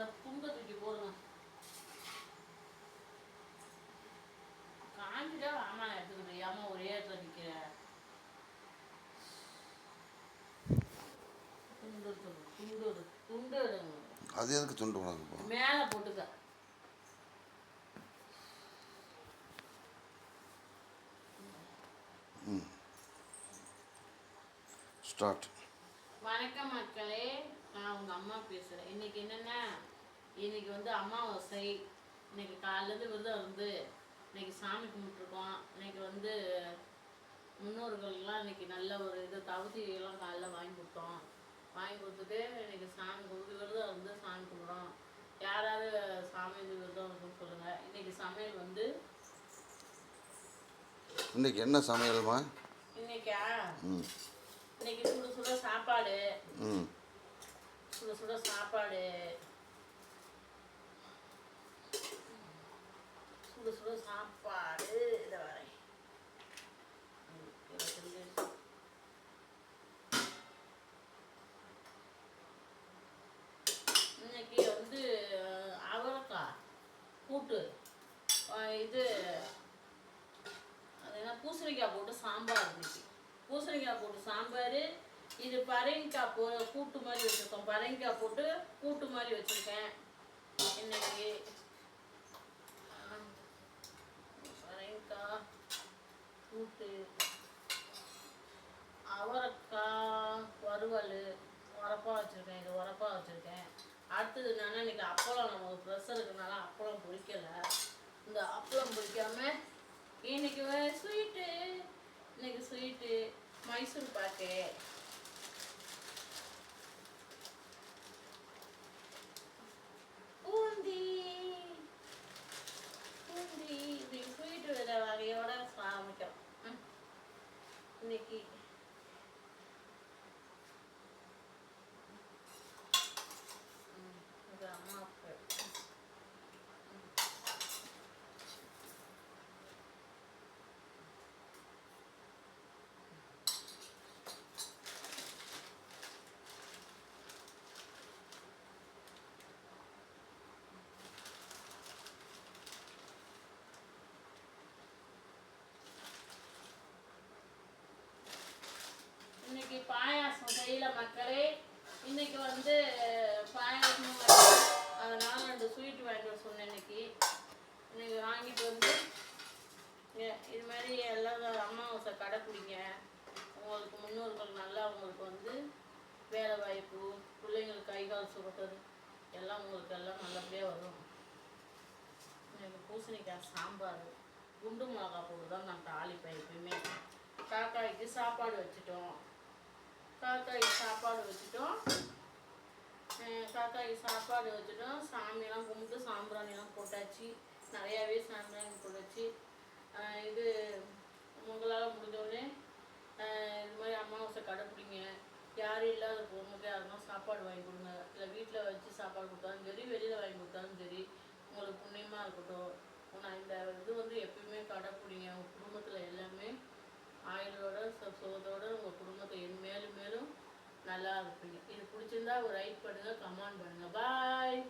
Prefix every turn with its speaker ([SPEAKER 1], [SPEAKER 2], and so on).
[SPEAKER 1] இந்த புங்க தூக்கி போடுங்க. காஞ்சிட்டா ஆமா எடுத்துக்கிட்டு ஏமா ஒரே இடத்துல நிற்கிற. துண்டு
[SPEAKER 2] அது எதுக்கு துண்டு உனக்கு
[SPEAKER 1] மேலே போட்டுக்க.
[SPEAKER 2] ஸ்டார்ட்.
[SPEAKER 1] வணக்கம் மக்களே, நான் உங்கள் அம்மா பேசுகிறேன். இன்னைக்கு என்னென்னா, இன்னைக்கு வந்து அமாவாசை. இன்னைக்கு காலையிலேருந்து விரதம் இருந்து இன்னைக்கு சாமி கும்பிட்டுருக்கோம். இன்னைக்கு வந்து முன்னோர்கள்லாம் இன்னைக்கு நல்ல ஒரு இது தகுதியெல்லாம் காலைல வாங்கி கொடுத்தோம். வாங்கி கொடுத்துட்டு இன்னைக்கு சாமி கும்பிட்டு விரதம் இருந்து சாமி கும்பிட்றோம். யாராவது சாமி வந்து விரதம் இருக்குன்னு சொல்லுங்கள். இன்னைக்கு சமையல் வந்து
[SPEAKER 2] இன்னைக்கு என்ன சமையல்மா?
[SPEAKER 1] இன்னைக்கா இன்னைக்கு சுட சுட சாப்பாடு. சுட சுட சாப்பாடு. சுட சுட சாப்பாடு. இதை வரேன். இன்னைக்கு வந்து அவரைக்காய் கூட்டு, இது அது என்ன பூசணிக்காய் போட்டு சாம்பார். இன்னைக்கு பூசணிக்காய் போட்டு சாம்பார். இது பரங்கிக்காய் கூட்டு மாதிரி வச்சுருக்கோம். பரங்கிக்காய் போட்டு கூட்டு மாதிரி வச்சுருக்கேன் இன்னைக்கு. பரங்கிக்காய் கூட்டு, அவரைக்காய் வறுவல், உரப்பா வச்சுருக்கேன். இது உரப்பா வச்சுருக்கேன். அடுத்தது என்னென்னா, இன்றைக்கி அப்பளம் நம்ம ப்ரெஷர் இருக்கிறனால அப்பளம் பொரிக்கலை. இந்த அப்பளம் பொரிக்காமல் இன்னைக்கு ஸ்வீட்டு. இன்னைக்கு ஸ்வீட்டு மைசூர் பாக்கு. பூந்தி பூந்தி இன்னைக்கு ஸ்வீட்டு வகையோட சமைக்கிறோம் இன்னைக்கு. அம்மாவுக்கு இன்னைக்கு பாயாசம் செய்யல மக்களே. இன்னைக்கு வந்து பாயாசம், அதனால 2 ஸ்வீட் வாங்கிட்டு வர சொன்னேன். இன்னைக்கு வாங்கிட்டு வந்து இது மாதிரி எல்லாம் அமாவாசை கடைப்பிடிங்க. உங்களுக்கு முன்னோர்கள் நல்லா உங்களுக்கு வந்து வேலை வாய்ப்பு, பிள்ளைங்களுக்கு கை கால் சுரக்கிறது எல்லாம் உங்களுக்கு எல்லாம் நல்லபடியாக வரும். இன்னைக்கு பூசணிக்காய் சாம்பார், குண்டு மிளகா போட்டு தான் நான் தாளிப்பேன் எப்பயுமே. காக்காய்க்கு சாப்பாடு வச்சுட்டோம். காக்காய்க்கு சாப்பாடு வச்சுட்டோம். சாமியெல்லாம் கும்பிட்டு சாம்பிராணிலாம் போட்டாச்சு. நிறையாவே சாம்பிராணி போட்டாச்சு. இது உங்களால் முடிஞ்சோடனே இது மாதிரி அமாவாசை கடைப்பிடிங்க. யாரும் இல்லாத பொண்ணுக்கு யாருன்னா சாப்பாடு வாங்கி கொடுங்க. இல்லை வீட்டில் வச்சு சாப்பாடு கொடுத்தாலும் சரி, வெளியில் வாங்கி கொடுத்தாலும் சரி, உங்களுக்கு புண்ணியமாக இருக்கட்டும். நான் இந்த இது வந்து எப்பயுமே கடைப்பிடிங்க. உங்கள் குடும்பத்தில் எல்லாமே ஆயுளோட சுகத்தோடு உங்கள் குடும்பத்தை மேலும் மேலும் நல்லா இருப்பீங்க. இது பிடிச்சிருந்தா ஒரு லைக் பண்ணுங்கள், கமெண்ட் பண்ணுங்கள். பாய்.